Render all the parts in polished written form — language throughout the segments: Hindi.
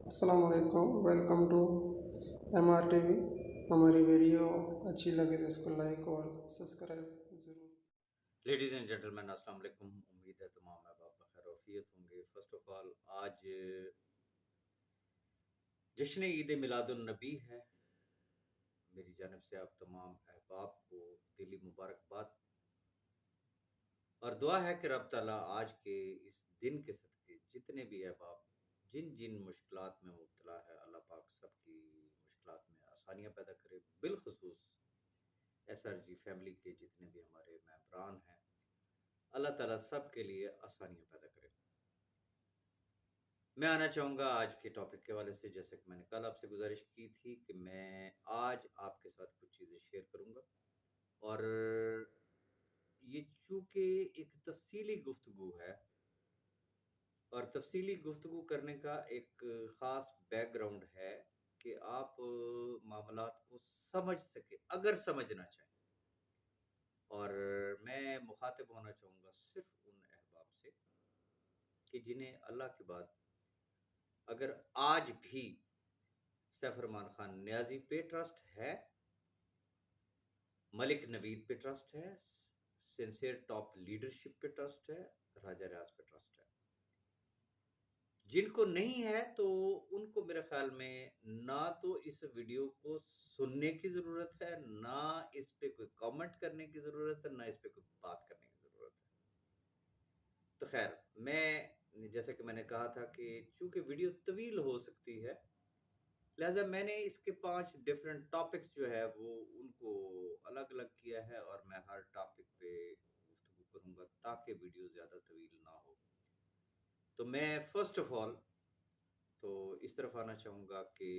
अस्सलाम वालेकुम, वेलकम टू MRTV। हमारी वीडियो अच्छी लगे तो इसको लाइक और सब्सक्राइब ज़रूर। लेडीज़ एंड जेंटलमैन अस्सलाम वालेकुम। उम्मीद है तमाम माँ बाप बखैर वफ़ियत होंगे। फ़र्स्ट ऑफ़ ऑल आज जश्न ईद मिलादुन नबी है। मेरी जानिब से आप तमाम अहबाब को दिली मुबारकबाद और दुआ है कि रब ताला आज के इस दिन के सदक़े जितने भी अहबाब जिन जिन मुश्किलात में मुब्तला है, अल्लाह पाक सबकी मुश्किलात में आसानियाँ पैदा करे। बिलख़ुसूस SRG फैमिली के जितने भी हमारे मेंबरान हैं, अल्लाह ताला सब के लिए आसानियाँ पैदा करे। मैं आना चाहूँगा आज के टॉपिक के हवाले से, जैसे कि मैंने कल आपसे गुज़ारिश की थी कि मैं आज आपके साथ कुछ चीज़ें शेयर करूँगा और ये चूँकि एक तफ़सीली गुफ्तगू है और तफ़सीली गुफ्तगू करने का एक ख़ास बैकग्राउंड है कि आप मामलात को समझ सकें, अगर समझना चाहें। और मैं मुख़ातिब होना चाहूँगा सिर्फ़ उन अहबाब से कि जिन्हें अल्लाह के बाद अगर आज भी सैफ अरमान खान नियाज़ी पे ट्रस्ट है, मलिक नवीद पे ट्रस्ट है, सिंसियर टॉप लीडरशिप पे ट्रस्ट है, राजा रियाज पे ट्रस्ट है। जिनको नहीं है तो उनको मेरे ख़्याल में ना तो इस वीडियो को सुनने की ज़रूरत है, ना इस पे कोई कमेंट करने की ज़रूरत है, ना इस पे कोई बात करने की ज़रूरत है। तो ख़ैर, मैं जैसे कि मैंने कहा था कि चूँकि वीडियो तवील हो सकती है, लिहाज़ा मैंने इसके 5 डिफरेंट टॉपिक्स जो है वो उनको अलग-अलग किया है और मैं हर टॉपिक पे गुफ्तगू करूँगा ताकि वीडियो ज़्यादा तवील ना हो। तो मैं फ़र्स्ट ऑफ़ ऑल तो इस तरफ आना चाहूँगा कि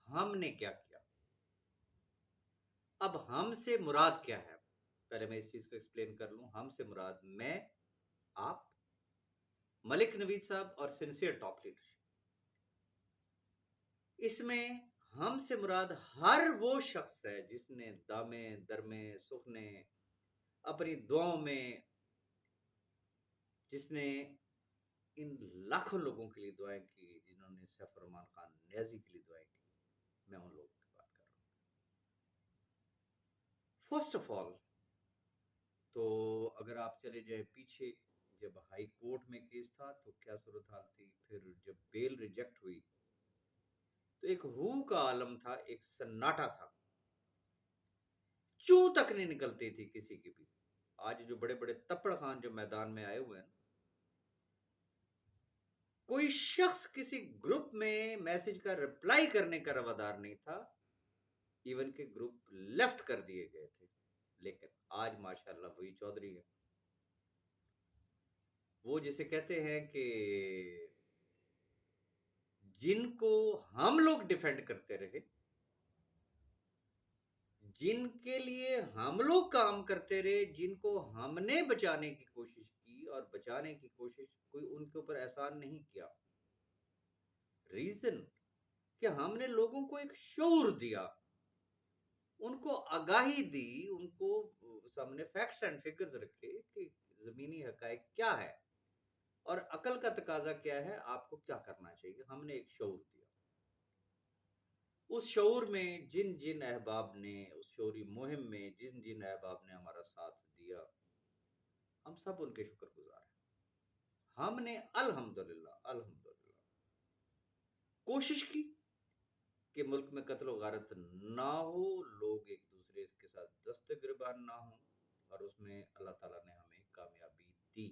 हमने क्या किया? अब हम से मुराद क्या है? पहले मैं इस चीज़ को एक्सप्लेन कर लूँ। हम से मुराद मैं, आप, मलिक नवीद साहब और सिंसियर टॉप लीडरशिप। इसमें हम से मुराद हर वो शख्स है जिसने दामे दरमे सुखने अपनी दुआओं में जिसने इन लाखों लोगों के लिए दुआएं की जिन्होंने सैफ अरमान खान नियाजी के लिए दुआएं की। मैं उन लोगों की बात कर रहा हूँ। फर्स्ट ऑफ ऑल तो अगर आप चले जाए पीछे, जब हाई कोर्ट में केस था तो क्या सूरत हाल थी, फिर जब बेल रिजेक्ट हुई तो एक हू का आलम था, एक सन्नाटा था, चू तक नहीं निकलती थी किसी की भी। आज जो बड़े बड़े तप्पड़ खान जो मैदान में आए हुए हैं, कोई शख्स किसी ग्रुप में मैसेज का रिप्लाई करने का रवादार नहीं था, इवन के ग्रुप लेफ्ट कर दिए गए थे। लेकिन आज माशाल्लाह वही चौधरी है, वो जिसे कहते हैं कि जिनको हम लोग डिफेंड करते रहे, जिनके लिए हम लोग काम करते रहे, जिनको हमने बचाने की कोशिश की और बचाने की कोशिश कोई उनके ऊपर एहसान नहीं किया। रीजन कि हमने लोगों को एक शऊर दिया, उनको आगाही दी, उनको सामने फैक्ट्स एंड फिगर्स रखे कि जमीनी हकायक क्या है और अकल का तकाजा क्या है, आपको क्या करना चाहिए। हमने एक शऊर दिया। उस शऊर में जिन जिन अहबाब ने, उस शऊरी मुहिम में जिन जिन अहबाब ने हमारा साथ दिया, हम सब उनके शुक्रगुजार हैं। हमने अल्हम्दुलिल्लाह अल्हम्दुलिल्लाह कोशिश की कि मुल्क में कत्ल गारत ना हो, लोग एक दूसरे के साथ दस्त गिरबान ना हो, और उसमें अल्लाह ताला ने हमें कामयाबी दी।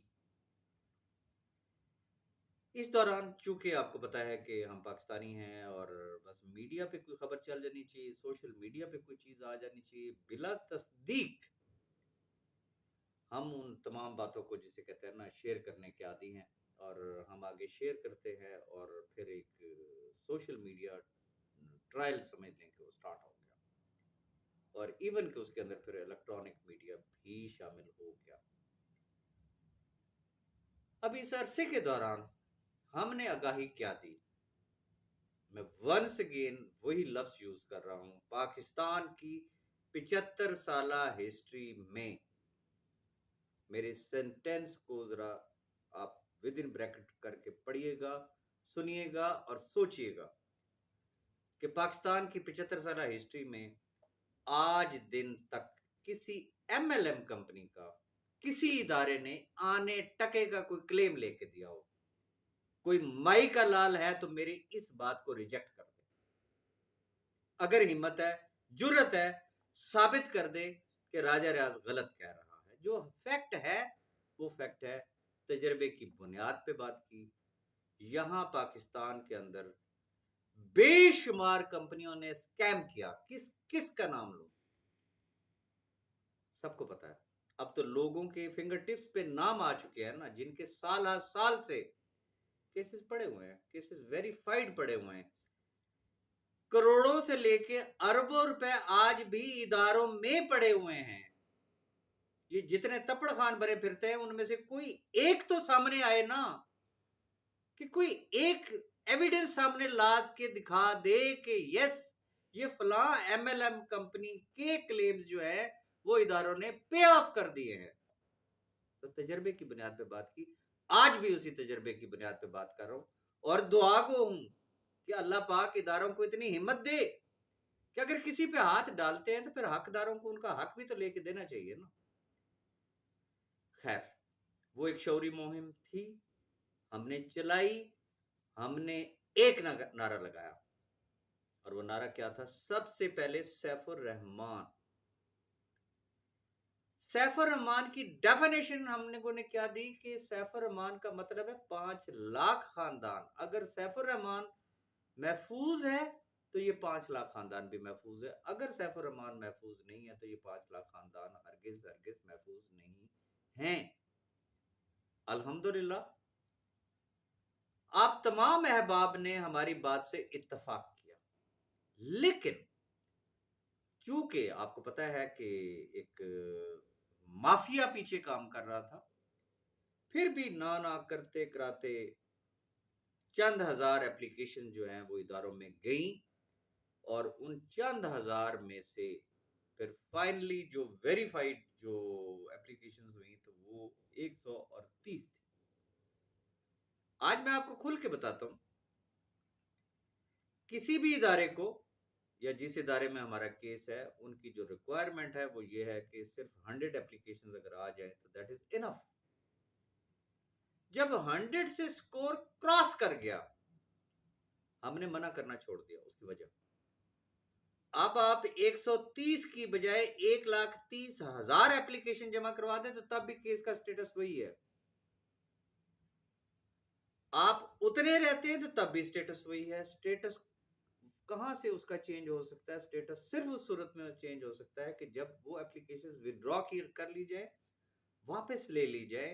इस दौरान चूंकि आपको पता है कि हम पाकिस्तानी हैं और बस मीडिया पे कोई खबर चल जानी चाहिए, सोशल मीडिया पे कोई चीज़ आ जानी चाहिए बिला तस्दीक, हम उन तमाम बातों को जिसे कहते हैं ना शेयर करने के आदी हैं और हम आगे शेयर करते हैं और फिर एक सोशल मीडिया ट्रायल समझ लें कि वो स्टार्ट हो गया और इवन कि उसके अंदर फिर इलेक्ट्रॉनिक मीडिया भी शामिल हो गया। अब इस अरसे के दौरान हमने आगाही क्या दी? मैं वंस अगेन वही लफ्ज यूज कर रहा हूं, पाकिस्तान की 75 साला हिस्ट्री में, मेरे सेंटेंस को जरा आप विद इन ब्रैकेट करके पढ़िएगा, सुनिएगा और सोचिएगा कि पाकिस्तान की 75 साल हिस्ट्री में आज दिन तक किसी एमएलएम कंपनी का किसी इदारे ने आने टके का कोई क्लेम लेके दिया हो। कोई माई का लाल है तो मेरी इस बात को रिजेक्ट कर दे। अगर हिम्मत है, जुर्रत है, साबित कर दे कि राजा रियाज गलत कह रहा है। जो फैक्ट है वो फैक्ट है, तजर्बे की बुनियाद पे बात की। यहां पाकिस्तान के अंदर बेशुमार कंपनियों ने स्कैम किया। किसका नाम लो, सबको पता है। अब तो लोगों के फिंगर टिप्स पे नाम आ चुके हैं ना, जिनके साल हर साल से केसेस पड़े हुए हैं, केसेस वेरीफाइड पड़े हुए हैं। करोड़ों से लेके अरबों रुपए आज भी इदारों में पड़े हुए हैं। ये जितने तपड़ खान बने फिरते हैं उनमें से कोई एक तो सामने आए ना, कि कोई एक एविडेंस सामने लाद के दिखा दे कि यस ये फला एमएलएम कंपनी के क्लेम्स जो है वो इदारों ने पे ऑफ कर दिए हैं। तो तजर्बे की बुनियाद पे बात की, आज भी उसी तजर्बे की बुनियाद पे बात कर रहा हूं और दुआ को हूं कि अल्लाह पाक इदारों को इतनी हिम्मत दे कि अगर किसी पे हाथ डालते हैं तो फिर हकदारों को उनका हक भी तो लेके देना चाहिए ना। खैर, वो एक शौरी मुहिम थी, हमने चलाई, हमने एक नारा लगाया और वो नारा क्या था? सबसे पहले सैफुर रहमान। सैफुर रहमान की डेफिनेशन हम लोगों ने क्या दी कि सैफुर रहमान का मतलब है 5 लाख खानदान। अगर सैफुर रहमान महफूज है तो ये 5 लाख खानदान भी महफूज है। अगर सैफुर रहमान महफूज नहीं है तो ये 5 लाख खानदान हरगिज हरगिज महफूज नहीं हैं। अल्हम्दुलिल्लाह आप तमाम अहबाब ने हमारी बात से इत्तफाक किया, लेकिन चूंकि आपको पता है कि एक माफिया पीछे काम कर रहा था, फिर भी ना ना करते कराते चंद हजार एप्लीकेशन जो हैं वो इदारों में गई और उन चंद हजार में से फिर फाइनली जो वेरीफाइड जो एप्लीकेशंस हुई तो वो 130 थी। आज मैं आपको खुल के बताता हूं, किसी भी इदारे को या जिस इदारे में हमारा केस है उनकी जो रिक्वायरमेंट है वो ये है कि सिर्फ 100 एप्लीकेशंस अगर आ जाए तो दैट इज इनफ। जब 100 से स्कोर क्रॉस कर गया हमने मना करना छोड़ दिया। उसकी वजह, अब आप 130 की बजाय 1,30,000 एप्लीकेशन जमा करवा दें तो तब भी केस का स्टेटस वही है। आप उतने रहते हैं तो तब भी स्टेटस वही है। स्टेटस कहां से उसका चेंज हो सकता है? स्टेटस सिर्फ उस सूरत में चेंज हो सकता है कि जब वो एप्लीकेशन विड्रॉ कर ली जाए, वापस ले ली जाए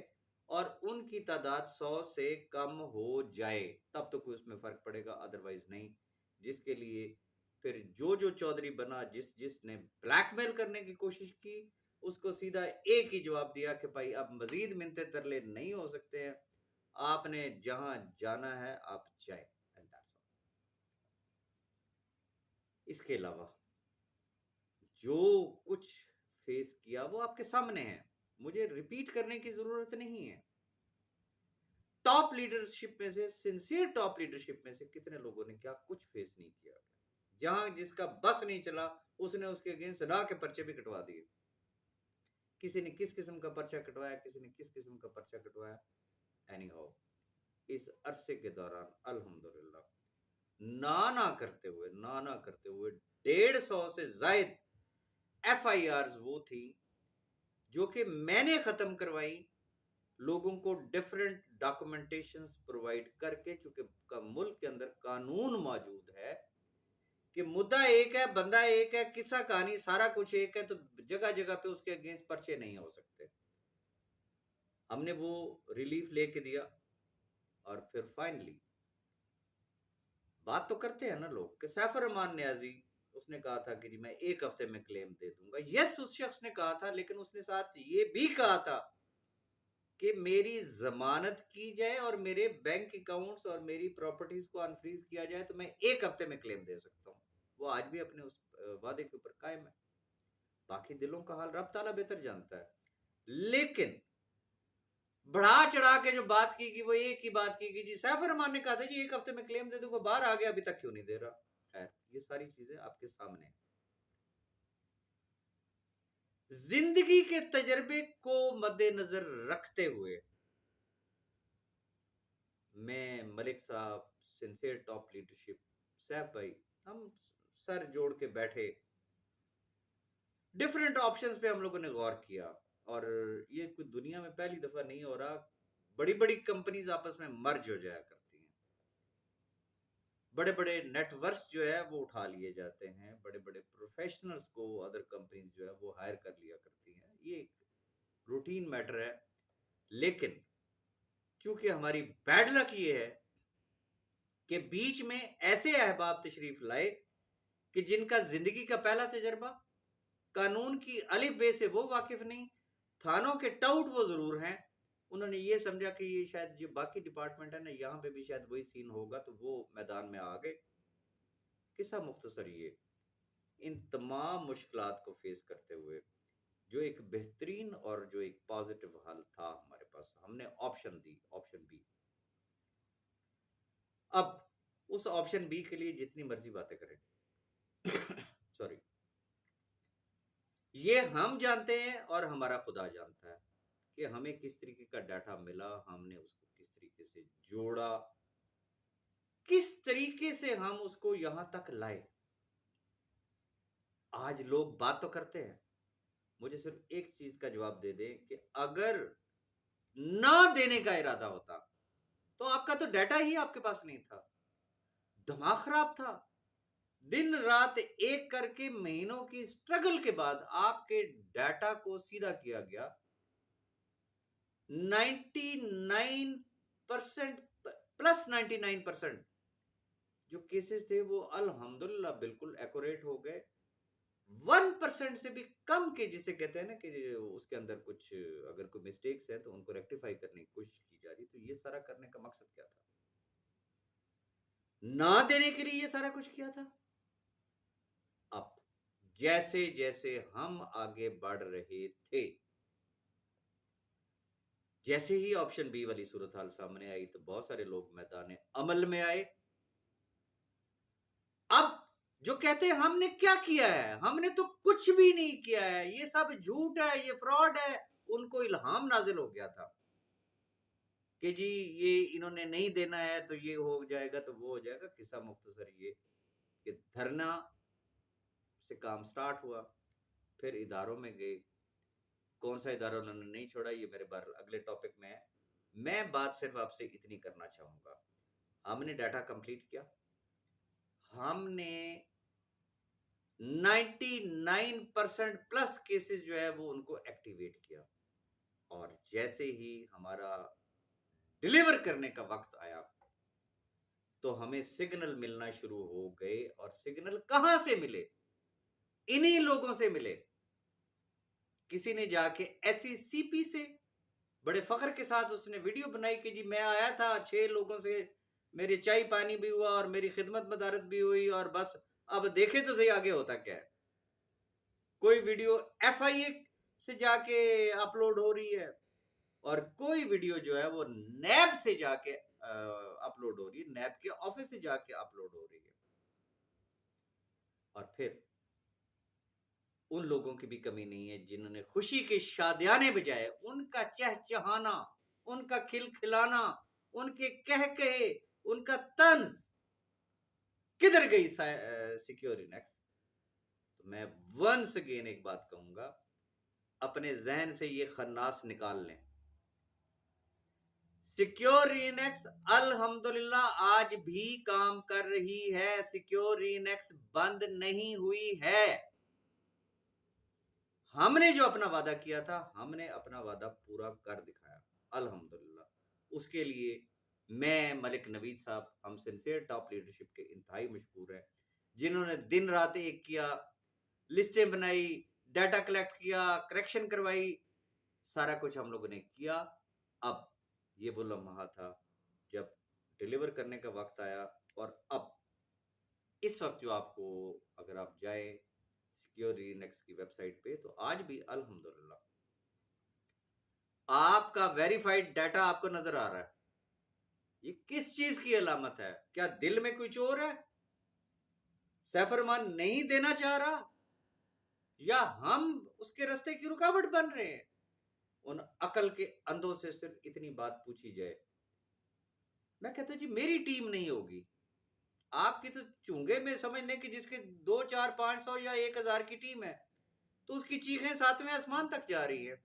और उनकी तादाद 100 से कम हो जाए, तब तो कोई उसमें फर्क पड़ेगा, अदरवाइज नहीं। जिसके लिए फिर जो चौधरी बना, जिसने ब्लैकमेल करने की कोशिश की, उसको सीधा एक ही जवाब दिया कि भाई अब मजीद मिन्नते तरले नहीं हो सकते हैं, आपने जहां जाना है आप जाए। इसके अलावा जो कुछ फेस किया वो आपके सामने है, मुझे रिपीट करने की जरूरत नहीं है। टॉप लीडरशिप में से, सिंसियर टॉप लीडरशिप में से कितने लोगों ने क्या कुछ फेस नहीं किया? जहां जिसका बस नहीं चला उसने उसके अगेंस्ट ना के पर्चे भी कटवा दिए। किसी ने किस किस्म का पर्चा कटवाया, किसी ने किस किस्म का पर्चा कटवाया। एनी हाउ, इस अरसे के दौरान अल्हम्दुलिल्लाह ना ना करते हुए 150 से जायद एफआईआर वो थी जो कि मैंने खत्म करवाई, लोगों को डिफरेंट डॉक्यूमेंटेशंस प्रोवाइड करके। चूंकि मुल्क के अंदर कानून मौजूद है कि मुद्दा एक है, बंदा एक है, किस्सा कहानी सारा कुछ एक है, तो जगह जगह पे उसके अगेंस्ट पर्चे नहीं हो सकते। हमने वो रिलीफ लेके दिया और फिर फाइनली बात तो करते हैं ना लोग कि सैफुर रहमान नियाजी उसने कहा था कि जी मैं 1 हफ्ते में क्लेम दे दूंगा। यस, उस शख्स ने कहा था, लेकिन उसने साथ ये भी कहा था कि मेरी जमानत की जाए और मेरे बैंक अकाउंट्स और मेरी प्रॉपर्टीज को अनफ्रीज किया जाए तो मैं 1 हफ्ते में क्लेम दे सकता हूँ। वो आज भी अपने उस वादे के ऊपर कायम है। बाकी दिलों का हाल रब ताला बेहतर जानता है। लेकिन बढ़ा चढ़ा के जो बात की वो एक ही बात की जी सैफ रहमान ने कहा था जी 1 हफ्ते में क्लेम दे दूंगा, बाहर आ गया, अभी तक क्यों नहीं दे रहा। खैर, ये सारी चीजें आपके सामने हैं। जिंदगी के तजर्बे को मद्देनजर रखते हुए मैं, मलिक साहब, सिंसियर टॉप लीडरशिप, सैफ भाई, हम सर जोड़ के बैठे, डिफरेंट ऑप्शंस पे हम लोगों ने गौर किया। और ये कुछ दुनिया में पहली दफा नहीं हो रहा, बड़ी बड़ी कंपनीज आपस में मर्ज हो जाया करती हैं, बड़े बड़े नेटवर्क्स जो है वो उठा लिए जाते हैं, बड़े बड़े प्रोफेशनल्स को अदर कंपनीज जो है वो हायर कर लिया करती हैं, ये एक रूटीन मैटर है। लेकिन क्योंकि हमारी बैड लक ये है कि बीच में ऐसे अहबाब तशरीफ लाए कि जिनका जिंदगी का पहला तजर्बा, कानून की अलिफ बे से वो वाकिफ नहीं, थानों के टाउट वो जरूर हैं। उन्होंने ये समझा कि ये शायद जो बाकी डिपार्टमेंट है ना, यहाँ पे भी शायद वही सीन होगा, तो वो मैदान में आ गए। किस्सा मुख्तसर ये, इन तमाम मुश्किलात को फेस करते हुए जो एक बेहतरीन और जो एक पॉजिटिव हल था हमारे पास, हमने ऑप्शन दी, ऑप्शन बी। अब उस ऑप्शन बी के लिए जितनी मर्जी बातें करें सॉरी, ये हम जानते हैं और हमारा खुदा जानता है कि हमें किस तरीके का डाटा मिला, हमने उसको किस तरीके से जोड़ा, किस तरीके से हम उसको यहां तक लाए। आज लोग बात तो करते हैं, मुझे सिर्फ एक चीज का जवाब दे दें कि अगर ना देने का इरादा होता तो आपका तो डाटा ही आपके पास नहीं था, दिमाग खराब था। दिन रात एक करके महीनों की स्ट्रगल के बाद आपके डाटा को सीधा किया गया। 99% प्लस 99% जो केसेस थे वो अल्हम्दुलिल्लाह बिल्कुल एक्यूरेट हो गए। 1% से भी कम के, जिसे कहते हैं ना कि उसके अंदर कुछ अगर कोई मिस्टेक्स है तो उनको रेक्टिफाई करने की कोशिश की जा रही। तो ये सारा करने का मकसद क्या था? ना देने के लिए ये सारा कुछ किया था। अब जैसे जैसे हम आगे बढ़ रहे थे, जैसे ही ऑप्शन बी वाली सूरत हाल सामने आई, तो बहुत सारे लोग मैदान अमल में आए। अब जो कहते हैं हमने क्या किया है, हमने तो कुछ भी नहीं किया है, ये सब झूठ है, ये फ्रॉड है, उनको इल्हाम नाजिल हो गया था कि जी ये इन्होंने नहीं देना है तो ये हो जाएगा, तो वो हो जाएगा। किस्सा मुख्तसर ये कि धरना से काम स्टार्ट हुआ, फिर इदारों में गए। कौन सा इदारा उन्होंने नहीं छोड़ा, ये मेरे बार अगले टॉपिक में है। मैं बात सिर्फ आपसे इतनी करना चाहूंगा, हमने डाटा कंप्लीट किया, हमने 99% प्लस केसेस जो है वो उनको एक्टिवेट किया। और जैसे ही हमारा डिलीवर करने का वक्त आया तो हमें सिग्नल मिलना शुरू हो गए। और सिग्नल कहां से मिले? इन्हीं लोगों से मिले। किसी ने जाके एससीसीपी से बड़े फख्र के साथ उसने वीडियो बनाई कि जी मैं आया था, 6 लोगों से मेरी चाय पानी भी हुआ और मेरी खिदमत मदारत भी हुई, और बस अब देखे तो सही आगे होता क्या है। कोई वीडियो एफआईए से जाके अपलोड हो रही है और कोई वीडियो जो है वो नैब से जाके अपलोड हो रही है, नैब के ऑफिस से जाके अपलोड हो रही है। और फिर उन लोगों की भी कमी नहीं है जिन्होंने खुशी के शादियाने बजाए, उनका चहचहाना, उनका खिलखिलाना, उनके कह कहे, उनका तंज, किधर गई सिक्योर इनेक्स? तो मैं वंस अगेन एक बात कहूंगा, अपने जहन से ये खन्नास निकाल लें। सिक्योर इनेक्स अल्हम्दुलिल्लाह आज भी काम कर रही है, सिक्योर इनेक्स बंद नहीं हुई है। हमने जो अपना वादा किया था, हमने अपना वादा पूरा कर दिखाया अल्हम्दुलिल्लाह। उसके लिए मैं, मलिक नवीद साहब, हम सिंसियर टॉप लीडरशिप के इंतहाई मशहूर हैं, जिन्होंने दिन रात एक किया, लिस्टें बनाई, डाटा कलेक्ट किया, करेक्शन करवाई, सारा कुछ हम लोगों ने किया। अब ये वो लम्हा था जब डिलीवर करने का वक्त आया। और अब इस वक्त जो आपको, अगर आप जाए सिक्योर नेक्स्ट की वेबसाइट पे, तो आज भी अल्हम्दुलिल्लाह आपका वेरीफाइड डाटा आपको नजर आ रहा है, ये किस चीज की अलामत है? क्या दिल में कोई चोर है, सैफरमान नहीं देना चाह रहा, या हम उसके रास्ते की रुकावट बन रहे हैं? उन अकल के अंधों से सिर्फ इतनी बात पूछी जाए, मैं कहता जी मेरी टीम नहीं होगी, आपकी तो चूंगे में समझने की जिसके 2 4 500 या 1000 की टीम है, तो उसकी चीखें सातवें आसमान तक जा रही है।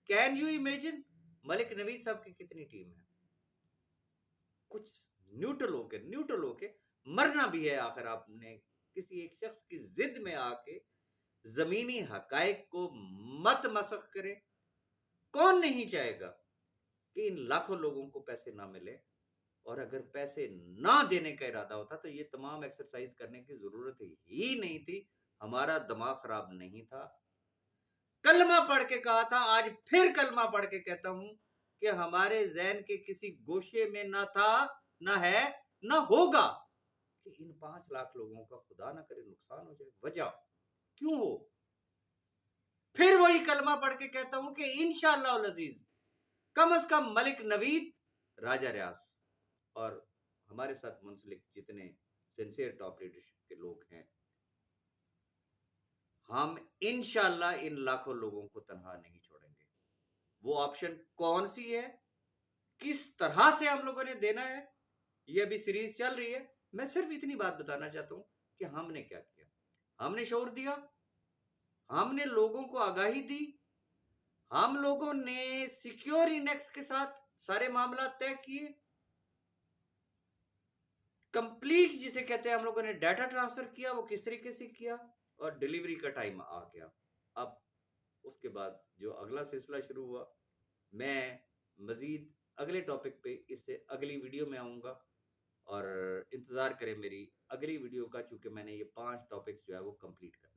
Can you imagine Malik Naveed साहब की कितनी टीम है? कुछ न्यूट्रल होके मरना भी है आखिर। आपने किसी एक शख्स की जिद में आके जमीनी हकायक को मत मसख करें। कौन नहीं चाहेगा कि इन लाखों लोगों को पैसे ना मिले, और अगर पैसे ना देने का इरादा होता तो ये तमाम एक्सरसाइज करने की जरूरत ही नहीं थी। हमारा दिमाग खराब नहीं था। कलमा पढ़ के कहा था, आज फिर कलमा पढ़ के कहता हूं कि हमारे जहन के किसी गोशे में ना था, ना है, ना होगा कि इन 5 लाख लोगों का खुदा ना करे नुकसान हो जाए। वजह क्यों हो? फिर वही कलमा पढ़ के कहता हूं कि इंशाअल्लाह अजीज कम से कम मलिक नवीद, राजा रियाज और हमारे साथ मुंसलिक जितने सिंसियर टॉप लीडरशिप के लोग हैं, हम इंशाअल्लाह इन लाखों लोगों को तनहा नहीं छोड़ेंगे। वो ऑप्शन कौन सी है, किस तरह से हम लोगों ने देना है, ये अभी सीरीज चल रही है। मैं सिर्फ इतनी बात बताना चाहता हूं कि हमने क्या किया। हमने शोर दिया, हमने लोगों को आगाही दी, हम लोगों ने सिक्योर इनेक्स के साथ सारे मामला तय किए, कंप्लीट जिसे कहते हैं हम लोगों ने डाटा ट्रांसफर किया। वो किस तरीके से किया, और डिलीवरी का टाइम आ गया। अब उसके बाद जो अगला सिलसिला शुरू हुआ, मैं मजीद अगले टॉपिक पे इससे अगली वीडियो में आऊंगा, और इंतजार करें मेरी अगली वीडियो का, चूंकि मैंने ये 5 टॉपिक्स जो है वो कंप्लीट कर